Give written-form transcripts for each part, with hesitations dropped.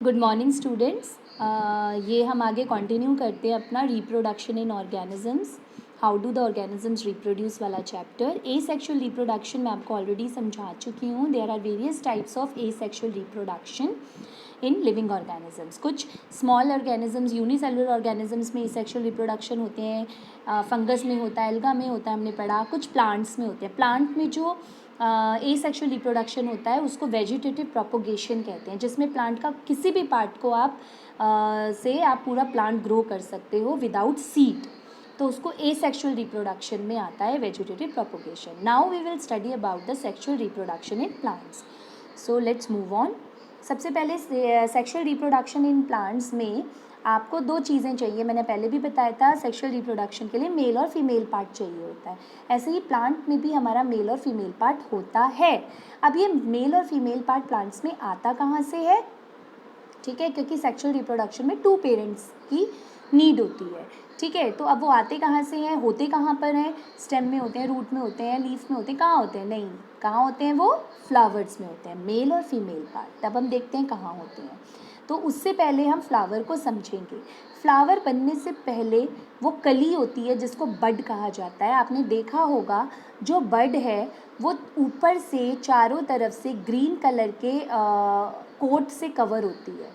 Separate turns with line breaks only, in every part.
Good morning students. ये हम आगे कंटिन्यू करते हैं अपना reproduction in organisms, how do the organisms reproduce वाला चैप्टर। ए सेक्शुअल रिप्रोडक्शन मैं आपको ऑलरेडी समझा चुकी हूँ। There are various types of asexual reproduction in living organisms. कुछ स्मॉल ऑर्गेनिजम्स, यूनिसेलुलर ऑर्गेनिजम्स में ए सेक्शुअल रिप्रोडक्शन होते हैं, फंगस में होता है, एल्गा में होता है, हमने पढ़ा। कुछ प्लांट्स में होते हैं। प्लांट में जो ए सेक्शुअल रिप्रोडक्शन होता है उसको वेजिटेटिव प्रोपोगेशन कहते हैं, जिसमें प्लांट का किसी भी पार्ट को आप से आप पूरा प्लांट ग्रो कर सकते हो विदाउट सीड, तो उसको ए सेक्शुअल रिप्रोडक्शन में आता है vegetative propagation. Now we will study about the sexual reproduction in plants. So let's move on. सबसे पहले सेक्शुअल रिप्रोडक्शन इन प्लांट्स में आपको दो चीज़ें चाहिए। मैंने पहले भी बताया था, सेक्शुअल रिप्रोडक्शन के लिए मेल और फीमेल पार्ट चाहिए होता है। ऐसे ही प्लांट में भी हमारा मेल और फीमेल पार्ट होता है। अब ये मेल और फीमेल पार्ट प्लांट्स में आता कहाँ से है? ठीक है, क्योंकि सेक्शुअल रिप्रोडक्शन में 2 पेरेंट्स की नीड होती है। ठीक है, तो अब वो आते कहाँ से हैं, होते कहाँ पर हैं? स्टेम में होते हैं, रूट में होते हैं, लीफ में होते हैं, कहाँ होते हैं? नहीं, कहाँ होते हैं? वो फ्लावर्स में होते हैं, मेल और फीमेल पार्ट। तब हम देखते हैं कहाँ होते हैं। तो उससे पहले हम फ्लावर को समझेंगे। फ्लावर बनने से पहले वो कली होती है जिसको बड कहा जाता है। आपने देखा होगा जो बड है वो ऊपर से चारों तरफ से ग्रीन कलर के कोट से कवर होती है।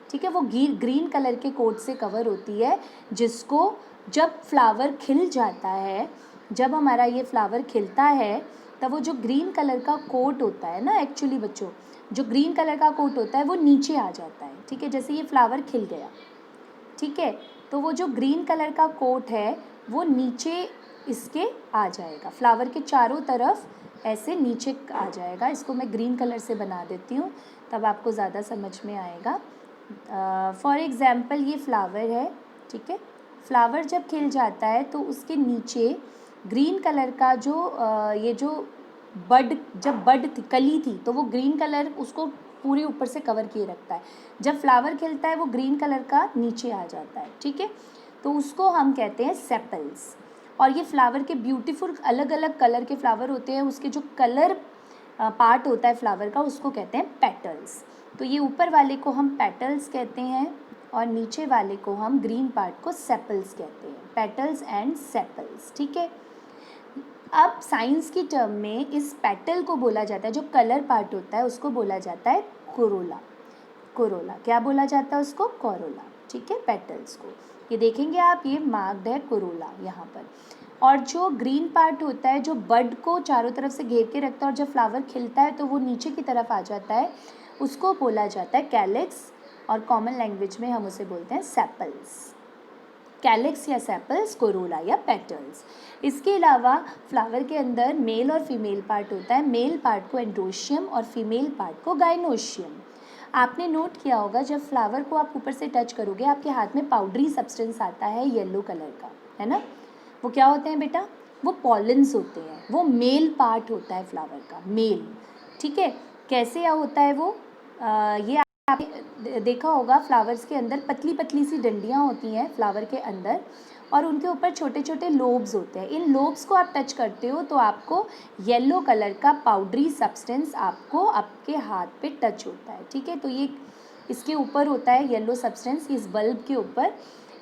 ठीक है, वो ग्रीन कलर के कोट से कवर होती है, जिसको जब फ्लावर खिल जाता है, जब हमारा ये फ्लावर खिलता है, तब वो जो ग्रीन कलर का कोट होता है ना, एक्चुअली बच्चों जो ग्रीन कलर का कोट होता है वो नीचे आ जाता है। ठीक है, जैसे ये फ्लावर खिल गया, ठीक है, तो वो जो ग्रीन कलर का कोट है वो नीचे इसके आ जाएगा, फ्लावर के चारों तरफ ऐसे नीचे आ जाएगा। इसको मैं ग्रीन कलर से बना देती हूँ, तब आपको ज़्यादा समझ में आएगा। फॉर एग्ज़ाम्पल ये फ्लावर है, ठीक है। फ्लावर जब खिल जाता है तो उसके नीचे ग्रीन कलर का जो ये जो जब बड थी, कली थी, तो वो ग्रीन कलर उसको पूरे ऊपर से कवर किए रखता है। जब फ्लावर खिलता है वो ग्रीन कलर का नीचे आ जाता है। ठीक है, तो उसको हम कहते हैं सेपल्स। और ये फ्लावर के ब्यूटीफुल अलग अलग कलर के फ्लावर होते हैं, उसके जो कलर पार्ट होता है फ्लावर का उसको कहते हैं पेटल्स। तो ये ऊपर वाले को हम पेटल्स कहते हैं और नीचे वाले को हम ग्रीन पार्ट को सेपल्स कहते हैं, पेटल्स एंड सेपल्स। ठीक है, अब साइंस की टर्म में इस पेटल को बोला जाता है, जो कलर पार्ट होता है उसको बोला जाता है कोरोला। कोरोला क्या बोला जाता है उसको? कोरोला। ठीक है, पेटल्स को ये देखेंगे आप, ये मार्क्ड है कोरोला यहाँ पर। और जो ग्रीन पार्ट होता है जो बड को चारों तरफ से घेर के रखता है और जब फ्लावर खिलता है तो वो नीचे की तरफ आ जाता है, उसको बोला जाता है कैलिक्स, और कॉमन लैंग्वेज में हम उसे बोलते हैं सेपल्स। कैलिक्स या सेपल्स, कोरोला या पेटल्स। इसके अलावा फ्लावर के अंदर मेल और फीमेल पार्ट होता है। मेल पार्ट को एंड्रोशियम और फीमेल पार्ट को गाइनोशियम। आपने नोट किया होगा जब फ्लावर को आप ऊपर से टच करोगे आपके हाथ में पाउडरी सब्सटेंस आता है येलो कलर का, है ना? वो क्या होते हैं बेटा? वो पॉलिन्स होते हैं। वो मेल पार्ट होता है फ्लावर का, मेल। ठीक है, कैसे होता है वो? ये आपने देखा होगा फ्लावर्स के अंदर पतली पतली सी डंडियाँ होती हैं फ्लावर के अंदर, और उनके ऊपर छोटे छोटे लोब्स होते हैं। इन लोब्स को आप टच करते हो तो आपको येलो कलर का पाउडरी सब्सटेंस आपको आपके हाथ पे टच होता है। ठीक है, तो ये इसके ऊपर होता है येलो सब्सटेंस, इस बल्ब के ऊपर।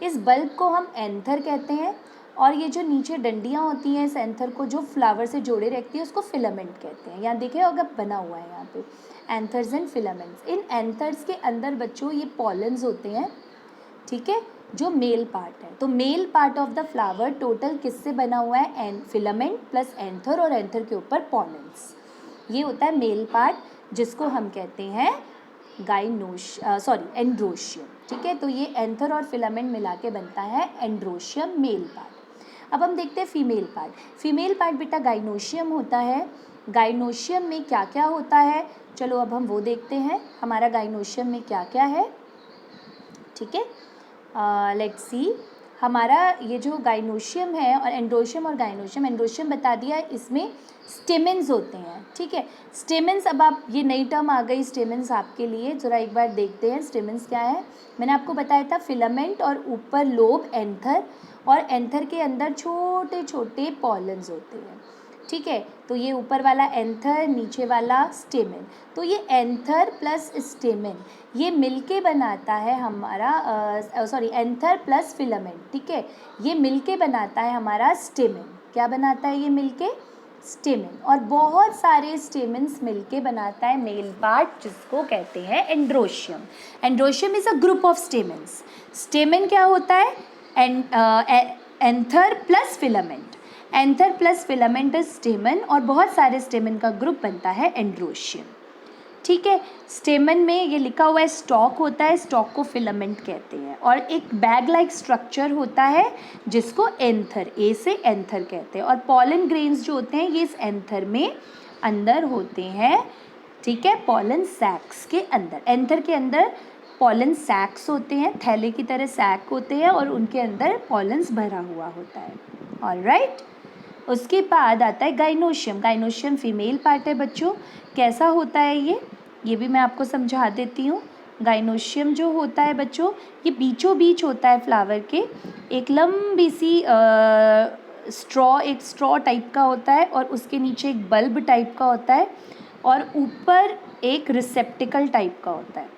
इस बल्ब को हम एंथर कहते हैं, और ये जो नीचे डंडियाँ होती हैं इस एंथर को जो फ्लावर से जोड़े रखती है उसको फिलामेंट कहते हैं। यहाँ देखिए होगा बना हुआ है यहाँ पे anthers and filaments. In anthers के अंदर बच्चों ये पॉलन्स होते हैं, ठीक है, जो मेल पार्ट है। तो male part of the flower total किससे बना हुआ है? फिलामेंट प्लस एंथर, और एंथर के ऊपर पॉलन्स। ये होता है मेल पार्ट, जिसको हम कहते हैं एंड्रोशियम। ठीक है, तो ये एंथर और फिलामेंट मिला के बनता है एंड्रोशियम, मेल पार्ट। अब हम देखते हैं फीमेल पार्ट। फीमेल पार्ट बेटा गाइनोशियम होता है। गाइनोशियम में क्या क्या होता है? चलो अब हम वो देखते हैं, हमारा गाइनोशियम में क्या क्या है। ठीक है, लेट्स सी। हमारा ये जो गाइनोशियम है और एंड्रोशियम और गाइनोशियम, एंड्रोशियम बता दिया, इसमें स्टेमेंस होते हैं। ठीक है, स्टेमेंस, अब आप ये नई टर्म आ गई स्टेमेंस आपके लिए, ज़रा एक बार देखते हैं स्टेमेंस क्या है। मैंने आपको बताया था फिलामेंट और ऊपर लोब एंथर, और एंथर के अंदर छोटे छोटे पॉलन्स होते हैं। ठीक है। तो ये ऊपर वाला एंथर, नीचे वाला स्टेमेन, तो ये एंथर प्लस स्टेमेन ये मिलके बनाता है हमारा एंथर प्लस फिलामेंट, ठीक है, ये मिलके बनाता है हमारा स्टेमेन। क्या बनाता है ये मिलके? स्टेमेन। और बहुत सारे स्टेमेन्स मिलके बनाता है मेल पार्ट, जिसको कहते हैं androecium. Androecium is a group of stamens. Stamen क्या होता है? Anther plus filament. Anther plus filament is stamen, और बहुत सारे स्टेमन का ग्रुप बनता है एंड्रोशियम, ठीक है। स्टेमन में ये लिखा हुआ है स्टॉक होता है, स्टॉक को फिलामेंट कहते हैं, और एक बैग लाइक स्ट्रक्चर होता है जिसको एंथर, ए से एंथर कहते हैं, और पॉलन ग्रेन्स जो होते हैं ये इस एंथर में अंदर होते हैं, ठीक है, पॉलन सैक्स के अंदर। एंथर के अंदर पॉलन सैक्स होते हैं, थैले की तरह सैक होते हैं, और उनके अंदर पॉलन्स भरा हुआ होता है। ऑलराइट, उसके बाद आता है गाइनोशियम। गाइनोशियम फीमेल पार्ट है बच्चों। कैसा होता है ये भी मैं आपको समझा देती हूँ। गाइनोशियम जो होता है बच्चों, ये बीचों बीच होता है फ्लावर के, एक लंबी सी एक स्ट्रॉ टाइप का होता है, और उसके नीचे एक बल्ब टाइप का होता है, और ऊपर एक रिसेप्टिकल टाइप का होता है,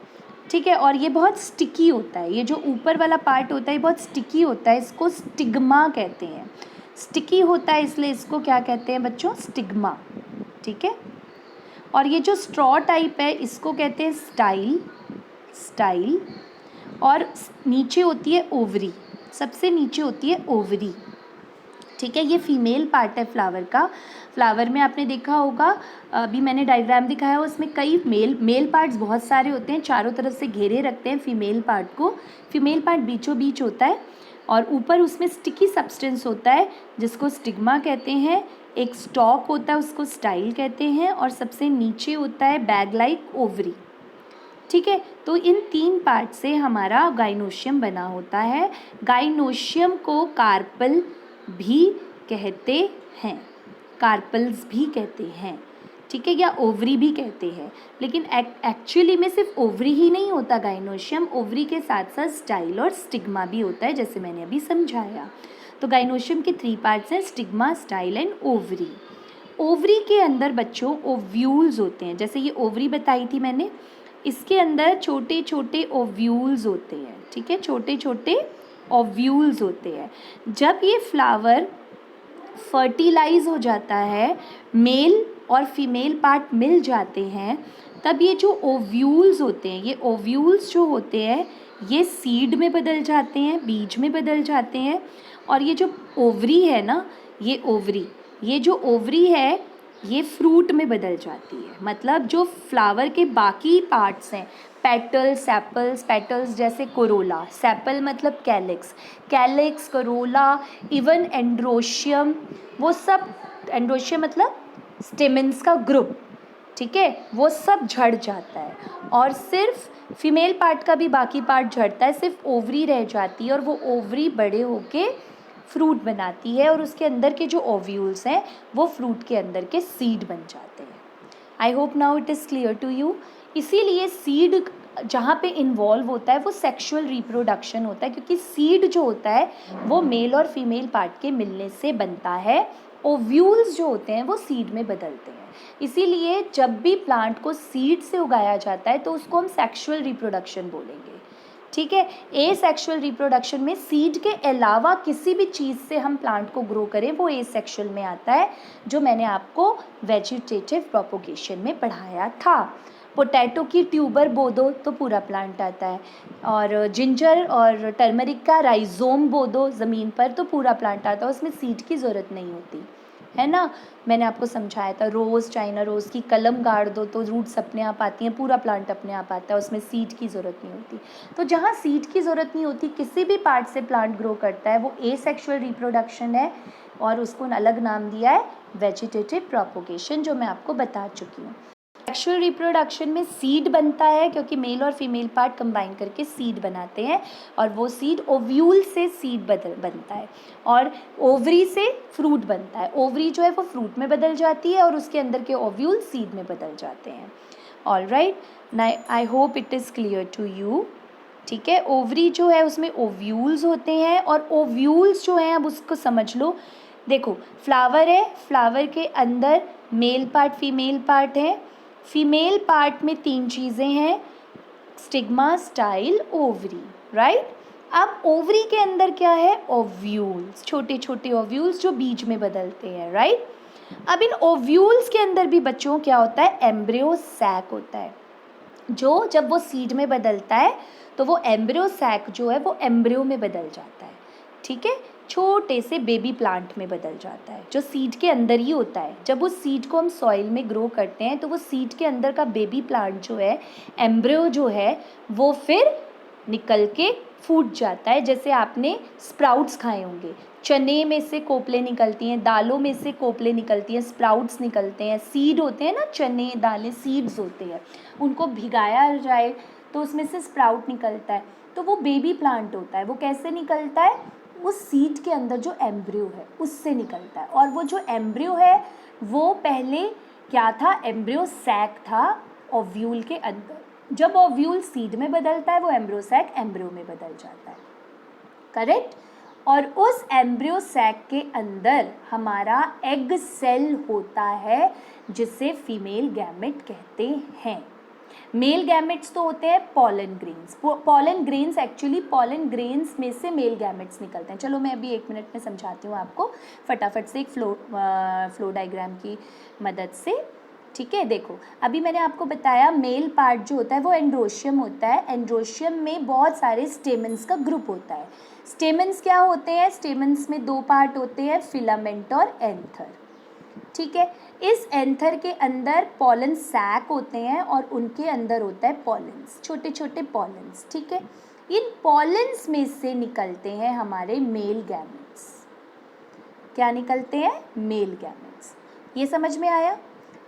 ठीक है। और ये बहुत स्टिकी होता है, ये जो ऊपर वाला पार्ट होता है ये बहुत स्टिकी होता है, इसको स्टिग्मा कहते हैं। स्टिकी होता है इसलिए इसको क्या कहते हैं बच्चों? स्टिग्मा, ठीक है। और ये जो स्ट्रॉ टाइप है इसको कहते हैं स्टाइल। और नीचे होती है ओवरी, सबसे नीचे होती है ओवरी, ठीक है। ये फीमेल पार्ट है फ्लावर का। फ्लावर में आपने देखा होगा, अभी मैंने डायग्राम दिखाया, उसमें कई मेल पार्ट्स बहुत सारे होते हैं, चारों तरफ से घेरे रखते हैं फीमेल पार्ट को। फीमेल पार्ट बीचों बीच होता है, और ऊपर उसमें स्टिकी सब्सटेंस होता है जिसको स्टिग्मा कहते हैं। एक स्टॉक होता है उसको स्टाइल कहते हैं, और सबसे नीचे होता है बैग लाइक ओवरी, ठीक है। तो इन 3 पार्ट से हमारा गाइनोशियम बना होता है। गाइनोशियम को कार्पल भी कहते हैं, कार्पल्स भी कहते हैं, ठीक है, या ओवरी भी कहते हैं। लेकिन एक्चुअली में सिर्फ ओवरी ही नहीं होता गाइनोशियम, ओवरी के साथ साथ स्टाइल और स्टिग्मा भी होता है, जैसे मैंने अभी समझाया। तो गाइनोशियम के 3 पार्ट्स हैं, stigma, style and ovary. Ovary के अंदर बच्चों ओव्यूल्स होते हैं, जैसे ये ओवरी बताई थी मैंने, इसके अंदर छोटे छोटे ओव्यूल्स होते हैं, ठीक है, छोटे छोटे ओव्यूल्स होते हैं। जब ये फ्लावर फर्टिलाइज हो जाता है, मेल और फीमेल पार्ट मिल जाते हैं, तब ये जो ओव्यूल्स होते हैं, ये ओव्यूल्स जो होते हैं ये सीड में बदल जाते हैं, बीज में बदल जाते हैं। और ये जो ओवरी है ना, ये जो ओवरी है ये फ्रूट में बदल जाती है। मतलब जो फ्लावर के बाकी पार्ट्स हैं, पेटल्स, सेपल्स, पेटल्स जैसे कोरोला, सेपल मतलब कैलिक्स, कोरोला, इवन एंड्रोशियम, वो सब, एंड्रोशियम मतलब स्टेमेंस का ग्रुप, ठीक है, वो सब झड़ जाता है, और सिर्फ फीमेल पार्ट का भी बाकी पार्ट झड़ता है, सिर्फ ओवरी रह जाती है, और वो ओवरी बड़े होके फ्रूट बनाती है, और उसके अंदर के जो ओव्यूल्स हैं वो फ्रूट के अंदर के सीड बन जाते हैं। I hope now it is clear to you. इसीलिए सीड जहाँ पे इन्वॉल्व होता है वो सेक्सुअल रिप्रोडक्शन होता है, क्योंकि सीड जो होता है वो मेल और फीमेल पार्ट के मिलने से बनता है। ओव्यूल्स जो होते हैं वो सीड में बदलते हैं। इसीलिए जब भी प्लांट को सीड से उगाया जाता है तो उसको हम सेक्सुअल रिप्रोडक्शन बोलेंगे, ठीक है। ए सेक्शुअल रिप्रोडक्शन में सीड के अलावा किसी भी चीज़ से हम प्लांट को ग्रो करें वो ए सेक्शुअल में आता है, जो मैंने आपको वेजिटेटिव प्रोपोगेशन में पढ़ाया था। पोटैटो की ट्यूबर बो दो तो पूरा प्लांट आता है, और जिंजर और टर्मरिक का राइजोम बो दो ज़मीन पर तो पूरा प्लांट आता है, उसमें सीड की ज़रूरत नहीं होती है ना। मैंने आपको समझाया था, रोज़, चाइना रोज़ की कलम गाड़ दो तो रूट्स अपने आप आती हैं, पूरा प्लांट अपने आप आता है, उसमें सीड की ज़रूरत नहीं होती। तो जहाँ सीड की ज़रूरत नहीं होती, किसी भी पार्ट से प्लांट ग्रो करता है, वो एसेक्सुअल रिप्रोडक्शन है, और उसको अलग नाम दिया है वेजिटेटिव प्रोपोगेशन, जो मैं आपको बता चुकी हूँ। सेक्सुअल रिप्रोडक्शन में सीड बनता है, क्योंकि मेल और फीमेल पार्ट कंबाइन करके सीड बनाते हैं, और वो सीड ओव्यूल से सीड बनता है, और ओवरी से फ्रूट बनता है। ओवरी जो है वो फ्रूट में बदल जाती है, और उसके अंदर के ओव्यूल सीड में बदल जाते हैं। Alright, I hope it is clear to you, ठीक है। ओवरी जो है उसमें ओव्यूल्स होते हैं, और ओव्यूल्स जो हैं, अब उसको समझ लो, देखो फ्लावर है, फ्लावर के अंदर मेल पार्ट फीमेल पार्ट है। फीमेल पार्ट में 3 चीज़ें हैं, स्टिग्मा, स्टाइल, ओवरी, राइट। अब ओवरी के अंदर क्या है, ओव्यूल्स, छोटे छोटे ओव्यूल्स जो बीज में बदलते हैं, राइट। अब इन ओव्यूल्स के अंदर भी बच्चों क्या होता है, एम्ब्रियो सैक होता है, जो जब वो सीड में बदलता है तो वो एम्ब्रियो सैक जो है वो एम्ब्रियो में बदल जाता है, ठीक है, छोटे से बेबी प्लांट में बदल जाता है जो सीड के अंदर ही होता है। जब उस सीड को हम सॉइल में ग्रो करते हैं तो वो सीड के अंदर का बेबी प्लांट जो है, एम्ब्रियो जो है, वो फिर निकल के फूट जाता है। जैसे आपने स्प्राउट्स खाए होंगे, चने में से कोपले निकलती हैं, दालों में से कोपले निकलती हैं, स्प्राउट्स निकलते हैं, सीड होते हैं ना, चने दालें सीड्स होते हैं, उनको भिगाया जाए तो उसमें से स्प्राउट निकलता है, तो वो बेबी प्लांट होता है। वो कैसे निकलता है, उस सीड के अंदर जो एम्ब्रियो है उससे निकलता है। और वो जो एम्ब्रियो है वो पहले क्या था, एम्ब्रियो सैक था ओव्यूल के अंदर। जब ओव्यूल सीड में बदलता है वो एम्ब्रियो सैक एम्ब्रियो में बदल जाता है, करेक्ट। और उस एम्ब्रियो सैक के अंदर हमारा एग सेल होता है जिसे फीमेल गैमेट कहते हैं। मेल गैमेट्स तो होते हैं pollen grains. Pollen grains actually pollen grains में से मेल गैमेट्स निकलते हैं। चलो मैं अभी 1 मिनट में समझाती हूँ आपको फटाफट से एक फ्लो डायग्राम की मदद से, ठीक है। देखो अभी मैंने आपको बताया मेल पार्ट जो होता है वो एंड्रोशियम होता है। एंड्रोशियम में बहुत सारे स्टेमन्स का ग्रुप होता है। स्टेमन्स क्या होते हैं, स्टेमन्स में 2 पार्ट होते हैं, फिलामेंट और एंथर, ठीक है। इस एंथर के अंदर पॉलन सैक होते हैं और उनके अंदर होता है पॉलन्स, छोटे छोटे पॉलन्स, ठीक है। इन पॉलन्स में से निकलते हैं हमारे मेल गैमेट्स। क्या निकलते हैं, मेल गैमेट्स। ये समझ में आया।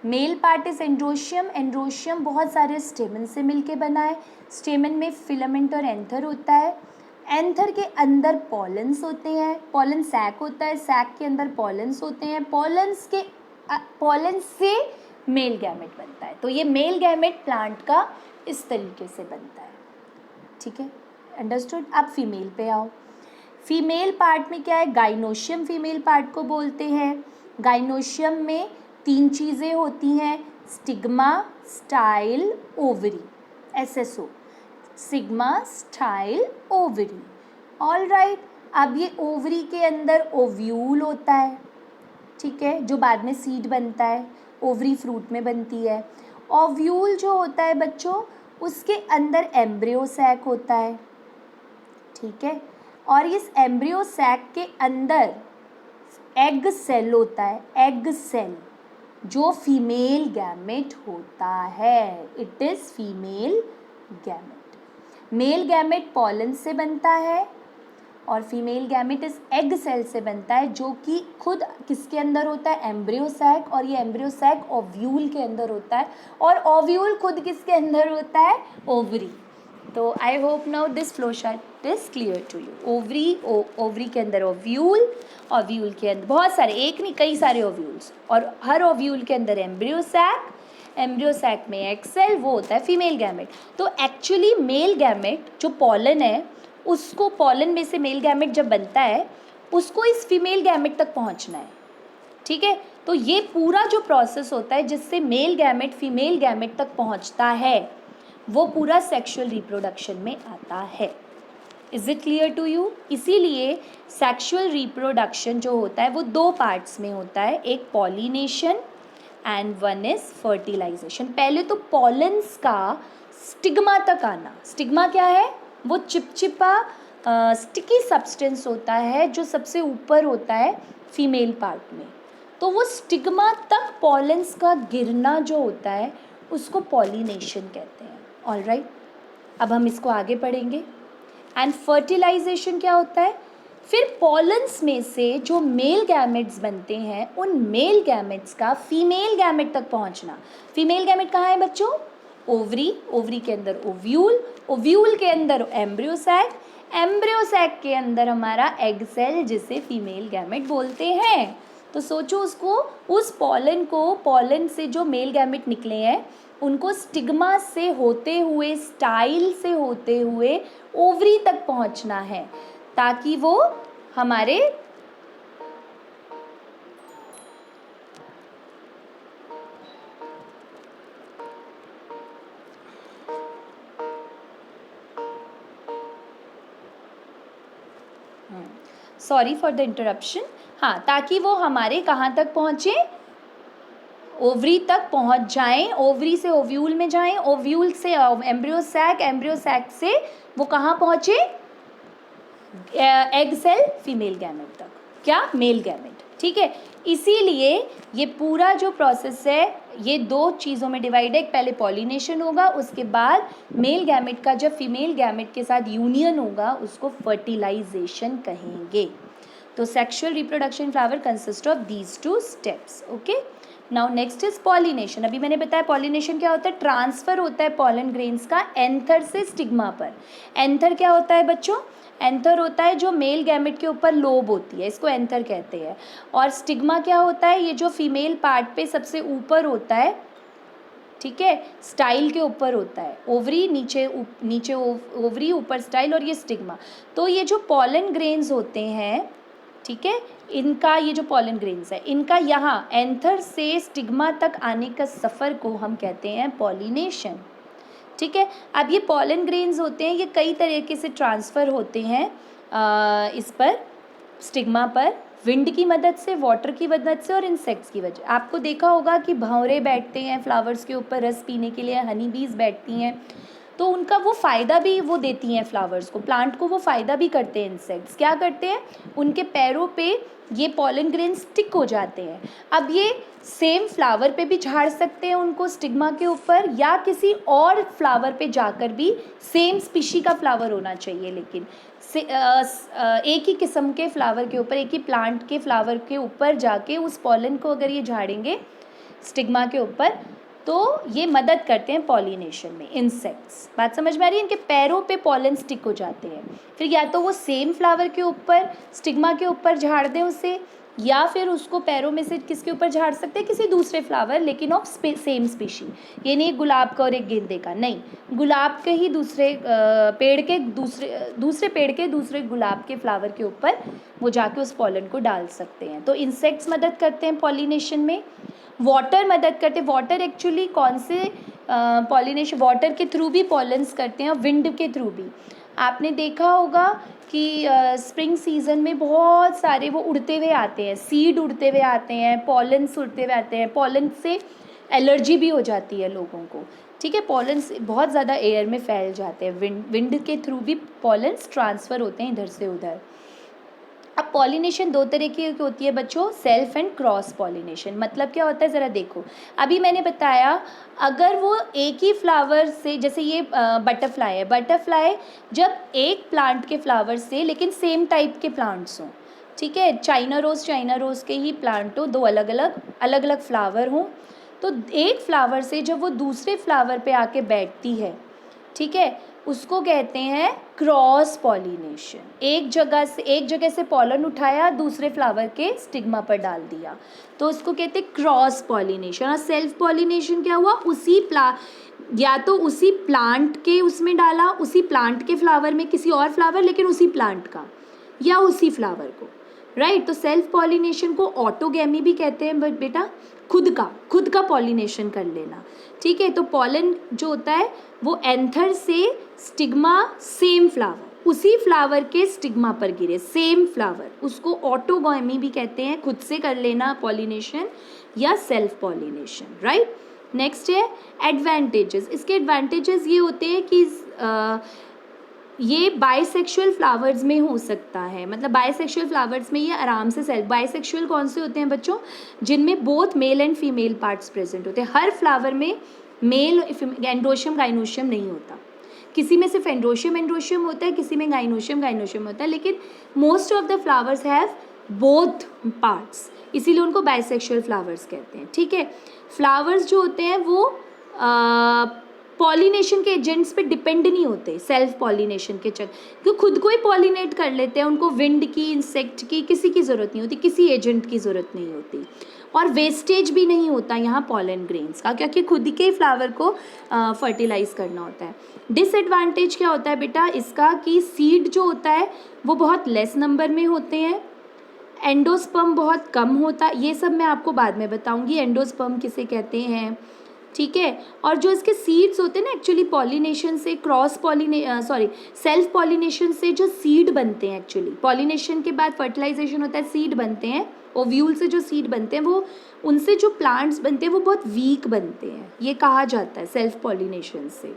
Male part is androecium. Androecium बहुत सारे स्टेमन से मिलके बना है। स्टेमन में फिलामेंट और एंथर होता है। एंथर के अंदर पॉलन्स होते हैं, पॉलन सैक होता है, सैक के अंदर पॉलन्स होते हैं, पॉलन से मेल गैमेट बनता है। तो ये मेल गैमेट प्लांट का इस तरीके से बनता है, ठीक है, अंडरस्टूड। अब फीमेल पे आओ। फीमेल पार्ट में क्या है, गाइनोशियम फीमेल पार्ट को बोलते हैं। गाइनोशियम में 3 चीज़ें होती हैं, stigma, style, ovary, SSO, sigma, style, ovary, all right. अब ये ओवरी के अंदर ओव्यूल होता है, ठीक है, जो बाद में सीड बनता है, ओवरी फ्रूट में बनती है। ओव्यूल जो होता है बच्चों, उसके अंदर एम्ब्रियो सैक होता है, ठीक है। और इस एम्ब्रियो सैक के अंदर एग सेल होता है, एग सेल जो फीमेल गैमेट होता है, it is female gamete. Male gamete pollen से बनता है और फीमेल गैमेट इस एग सेल से बनता है, जो कि खुद किसके अंदर होता है, एम्ब्रियो सैक। और ये एम्ब्रियो सैक ओव्यूल के अंदर होता है और ओव्यूल खुद किसके अंदर होता है, ओवरी। तो I hope now this flow chart is clear to you. Ovary के अंदर ओव्यूल, ओव्यूल के अंदर बहुत सारे, एक नहीं कई सारे ओव्यूल्स, और हर ओव्यूल के अंदर एम्ब्रियो सैक, एम्ब्रियो सैक में एग सेल, वो होता है फीमेल गैमेट। तो एक्चुअली मेल गैमेट जो पॉलन है, उसको पॉलन में से मेल गैमेट जब बनता है उसको इस फीमेल गैमेट तक पहुंचना है, ठीक है। तो ये पूरा जो प्रोसेस होता है जिससे मेल गैमेट फीमेल गैमेट तक पहुंचता है, वो पूरा सेक्सुअल रिप्रोडक्शन में आता है। Is it clear to you. इसीलिए सेक्सुअल रिप्रोडक्शन जो होता है वो 2 पार्ट्स में होता है, एक pollination and one is fertilisation. पहले तो पॉलन्स का स्टिग्मा तक आना। स्टिग्मा क्या है, वो चिपचिपा स्टिकी सब्सटेंस होता है जो सबसे ऊपर होता है फीमेल पार्ट में। तो वो स्टिग्मा तक पॉलन्स का गिरना जो होता है उसको पॉलिनेशन कहते हैं, ऑल राइट। अब हम इसको आगे पढ़ेंगे। एंड फर्टिलाइजेशन क्या होता है, फिर पॉलन्स में से जो मेल गैमेट्स बनते हैं उन मेल गैमेट्स का फीमेल गैमेट तक पहुंचना। फीमेल गैमेट कहाँ है बच्चों, ओवरी, ओवरी के अंदर ओव्यूल, ओव्यूल के अंदर एम्ब्रियो सैक, एम्ब्रियो सैक के अंदर हमारा एग सेल जिसे फीमेल गैमेट बोलते हैं। तो सोचो उसको, उस पॉलन को, पॉलन से जो मेल गैमेट निकले हैं उनको स्टिग्मा से होते हुए, स्टाइल से होते हुए ओवरी तक पहुंचना है, ताकि वो हमारे सॉरी फॉर द इंटरप्शन। हाँ, ताकि वो हमारे कहाँ तक पहुँचे, ओवरी तक पहुँच जाएं, ओवरी से ओव्यूल में जाएं, ओव्यूल से एम्ब्रियो सैक से वो कहाँ पहुँचे, एग सेल फीमेल गैमेट तक, क्या, मेल गैमेट। ठीक है, इसीलिए ये पूरा जो प्रोसेस है ये दो चीज़ों में डिवाइड है। पहले पॉलिनेशन होगा, उसके बाद मेल गैमेट का जब फीमेल गैमेट के साथ यूनियन होगा उसको फर्टिलाइजेशन कहेंगे। तो sexual reproduction flower consist of these two steps. Okay, now next is pollination. अभी मैंने बताया पॉलिनेशन क्या होता है, ट्रांसफर होता है पॉलन ग्रेन्स का एंथर से स्टिग्मा पर। एंथर क्या होता है बच्चों, एंथर होता है जो मेल गैमेट के ऊपर लोब होती है, इसको एंथर कहते हैं। और स्टिग्मा क्या होता है, ये जो फीमेल पार्ट पे सबसे ऊपर होता है, ठीक है, स्टाइल के ऊपर होता है, ओवरी नीचे ओवरी, ऊपर स्टाइल, और ये स्टिग्मा। तो ये जो पॉलन ग्रेन्स होते हैं, ठीक है, इनका ये जो पॉलन ग्रेन्स है इनका यहाँ एंथर से स्टिग्मा तक आने का सफ़र को हम कहते हैं पॉलिनेशन। ठीक है, अब ये पॉलन ग्रेन्स होते हैं, ये कई तरीके से ट्रांसफ़र होते हैं इस पर, स्टिग्मा पर, विंड की मदद से, वाटर की मदद से, और इंसेक्ट्स की वजह। आपको देखा होगा कि भंवरे बैठते हैं फ्लावर्स के ऊपर रस पीने के लिए, हनी बीज बैठती हैं, तो उनका वो फ़ायदा भी वो देती हैं फ्लावर्स को, प्लांट को वो फ़ायदा भी करते हैं। इंसेक्ट्स क्या करते हैं, उनके पैरों पे ये पॉलन ग्रेन स्टिक हो जाते हैं। अब ये सेम फ्लावर पे भी झाड़ सकते हैं उनको स्टिग्मा के ऊपर, या किसी और फ्लावर पे जाकर भी, सेम स्पीशी का फ्लावर होना चाहिए, लेकिन एक ही किस्म के फ्लावर के ऊपर, एक ही प्लांट के फ्लावर के ऊपर जाके उस पॉलन को अगर ये झाड़ेंगे स्टिग्मा के ऊपर, तो ये मदद करते हैं पॉलिनेशन में इंसेक्ट्स। बात समझ में आ रही है, इनके पैरों पे पॉलन स्टिक हो जाते हैं। फिर या तो वो सेम फ्लावर के ऊपर, स्टिग्मा के ऊपर झाड़ दें उसे, या फिर उसको पैरों में से किसके ऊपर झाड़ सकते हैं, किसी दूसरे फ्लावर, लेकिन ऑफ सेम स्पीशी। ये नहीं गुलाब का और एक गेंदे का, नहीं, गुलाब के ही दूसरे पेड़ के दूसरे पेड़ के दूसरे गुलाब के फ्लावर के ऊपर वो जाके उस पॉलन को डाल सकते हैं। तो इंसेक्ट्स मदद करते हैं पॉलिनेशन में, वाटर मदद करते हैं। वाटर एक्चुअली कौन से पॉलिनेशन, वाटर के थ्रू भी पॉलन्स करते हैं और विंड के थ्रू भी। आपने देखा होगा कि स्प्रिंग सीज़न में बहुत सारे वो उड़ते हुए आते हैं, सीड उड़ते हुए आते हैं, पॉलन्स उड़ते हुए आते हैं। पॉलन से एलर्जी भी हो जाती है लोगों को, ठीक है, पॉलन्स बहुत ज़्यादा एयर में फैल जाते हैं, विंड के थ्रू भी पॉलन्स ट्रांसफ़र होते हैं इधर से उधर। अब पॉलिनेशन दो तरह की होती है बच्चों, सेल्फ एंड क्रॉस पॉलिनेशन। मतलब क्या होता है ज़रा देखो, अभी मैंने बताया अगर वो एक ही फ्लावर से, जैसे ये बटरफ्लाई है, बटरफ्लाई जब एक प्लांट के फ्लावर से, लेकिन सेम टाइप के प्लांट्स हों, ठीक है, चाइना रोज़ के ही प्लांट हो, दो अलग अलग फ्लावर हों, तो एक फ्लावर से जब वो दूसरे फ्लावर पे आके बैठती है, ठीक है, उसको कहते हैं क्रॉस पॉलिनेशन। एक जगह से पॉलन उठाया, दूसरे फ्लावर के स्टिग्मा पर डाल दिया, तो उसको कहते हैं क्रॉस पॉलिनेशन। और सेल्फ पॉलिनेशन क्या हुआ, या तो उसी प्लांट के उसमें डाला, उसी प्लांट के फ्लावर में किसी और फ्लावर, लेकिन उसी प्लांट का या उसी फ्लावर को, राइट। तो सेल्फ पॉलिनेशन को ऑटोगैमी भी कहते हैं बेटा, खुद का पॉलिनेशन कर लेना, ठीक है। तो पॉलन जो होता है वो एंथर से स्टिग्मा, सेम फ्लावर, उसी फ्लावर के स्टिग्मा पर गिरे, सेम फ्लावर, उसको ऑटोगैमी भी कहते हैं, खुद से कर लेना पॉलिनेशन या सेल्फ पॉलिनेशन, राइट। नेक्स्ट है एडवांटेजेस। इसके एडवांटेजेस ये होते हैं कि ये बाइसेक्सुअल फ्लावर्स में हो सकता है, मतलब बाइसेक्सुअल फ्लावर्स में ये आराम से सेल्फ। बाइसेक्सुअल कौन से होते हैं बच्चों, जिनमें both male and female parts present होते हैं। हर फ्लावर में मेल एंड्रोशियम गाइनोशियम नहीं होता, किसी में सिर्फ एंड्रोशियम होता है, किसी में गाइनोशियम होता है, लेकिन most of the flowers have both parts, इसीलिए उनको बाइसेक्सुअल फ्लावर्स कहते हैं, ठीक है। फ्लावर्स जो होते हैं वो पॉलिनेशन के एजेंट्स पे डिपेंड नहीं होते, सेल्फ पॉलिनेशन के क्योंकि खुद को ही पॉलिनेट कर लेते हैं, उनको विंड की, इंसेक्ट की, किसी की ज़रूरत नहीं होती, किसी एजेंट की ज़रूरत नहीं होती, और वेस्टेज भी नहीं होता यहाँ पॉलन ग्रेन्स का, क्योंकि खुद के फ्लावर को फर्टिलाइज करना होता है। डिसएडवांटेज क्या होता है बेटा इसका, कि सीड जो होता है वो बहुत लेस नंबर में होते हैं, एंडोस्पर्म बहुत कम होता, ये सब मैं आपको बाद में बताऊँगी, एंडोस्पर्म किसे कहते हैं, ठीक है। और जो इसके सीड्स होते हैं ना, एक्चुअली पॉलिनेशन से सेल्फ पॉलिनेशन से जो सीड बनते हैं, एक्चुअली पॉलिनेशन के बाद फर्टिलाइजेशन होता है, सीड बनते हैं, ओव्यूल से जो सीड बनते हैं वो, उनसे जो प्लांट्स बनते हैं वो बहुत वीक बनते हैं, ये कहा जाता है सेल्फ पॉलिनेशन से।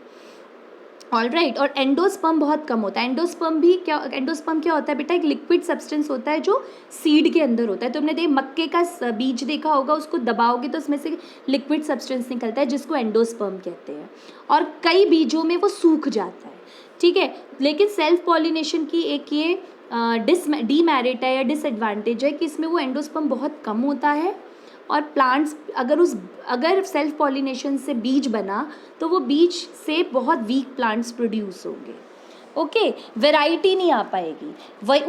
All right. और एंडोस्पर्म बहुत कम होता है। एंडोस्पर्म क्या होता है बेटा? एक लिक्विड सब्सटेंस होता है जो सीड के अंदर होता है। तो हमने मक्के का बीज देखा होगा, उसको दबाओगे तो उसमें से लिक्विड सब्सटेंस निकलता है जिसको एंडोस्पर्म कहते हैं, और कई बीजों में वो सूख जाता है, ठीक है। लेकिन सेल्फ पॉलिनेशन की एक ये डीमेरिट है या डिसएडवांटेज है कि इसमें वो एंडोस्पर्म बहुत कम होता है, और प्लांट्स अगर सेल्फ पॉलिनेशन से बीज बना तो वो बीज से बहुत वीक प्लांट्स प्रोड्यूस होंगे, ओके। वैरायटी नहीं आ पाएगी, वही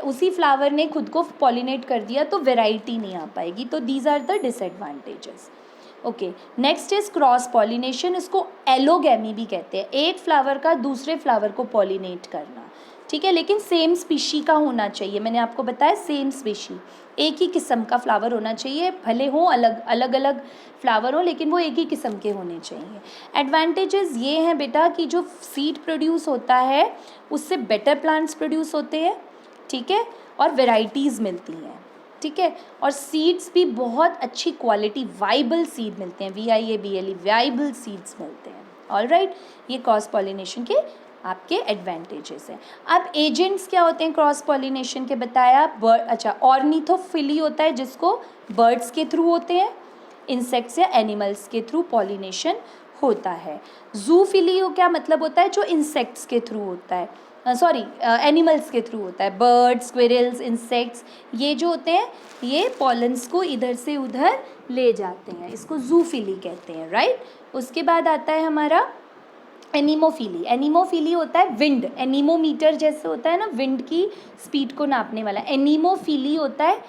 उसी फ्लावर ने खुद को पॉलिनेट कर दिया तो वैरायटी नहीं आ पाएगी। तो these are the disadvantages, okay. Next is cross pollination, इसको एलोगैमी भी कहते हैं, एक फ्लावर का दूसरे फ्लावर को पॉलिनेट करना, ठीक है। लेकिन सेम स्पीशी का होना चाहिए, मैंने आपको बताया सेम स्पीशी, एक ही किस्म का फ्लावर होना चाहिए, भले हो अलग अलग फ्लावर हो लेकिन वो एक ही किस्म के होने चाहिए। एडवांटेजेस ये हैं बेटा कि जो सीड प्रोड्यूस होता है उससे बेटर प्लांट्स प्रोड्यूस होते हैं, ठीक है, और वेराइटीज़ मिलती हैं, ठीक है। और सीड्स भी बहुत अच्छी क्वालिटी वाइबल सीड मिलते हैं, VIABLE वाइबल सीड्स मिलते हैं, ऑल राइट। ये क्रॉस पॉलिनेशन के आपके एडवांटेजेस हैं। अब एजेंट्स क्या होते हैं क्रॉस पॉलिनेशन के बताया? ऑर्निथोफिली होता है जिसको बर्ड्स के थ्रू होते हैं, इंसेक्ट्स या एनिमल्स के थ्रू पॉलिनेशन होता है। जूफिली क्या मतलब होता है? जो इंसेक्ट्स के थ्रू होता है, एनिमल्स के थ्रू होता है, बर्ड्स, स्क्विरल्स, इंसेक्ट्स, ये जो होते हैं ये पॉलन्स को इधर से उधर ले जाते हैं, इसको जूफिली कहते हैं, राइट। उसके बाद आता है हमारा एनीमोफिली। एनीमोफिली होता है विंड, एनीमोमीटर जैसे होता है ना, विंड की स्पीड को नापने वाला। एनीमोफिली होता है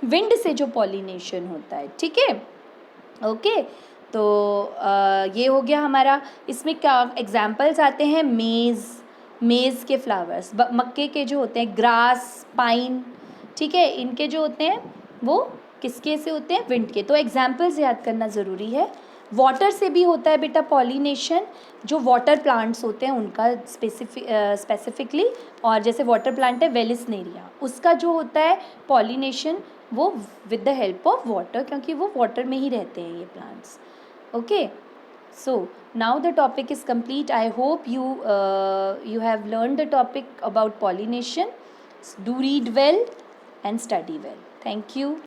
विंड से जो पॉलिनेशन होता है, ठीक है, ओके। तो ये हो गया हमारा। इसमें क्या एग्जाम्पल्स आते हैं? मेज़ के फ्लावर्स, मक्के के जो होते हैं, ग्रास, पाइन, ठीक है, इनके जो होते हैं वो किसके से होते हैं? विंड के। तो एग्जाम्पल्स याद करना ज़रूरी है। वाटर से भी होता है बेटा पॉलिनेशन, जो वाटर प्लांट्स होते हैं उनका स्पेसिफिकली, और जैसे वाटर प्लांट है वेलिसनेरिया, उसका जो होता है पॉलिनेशन वो with the help of water, क्योंकि वो वाटर में ही रहते हैं ये plants, okay. So now the topic is complete. I hope you have learned the topic about pollination. Do read well and study well. Thank you.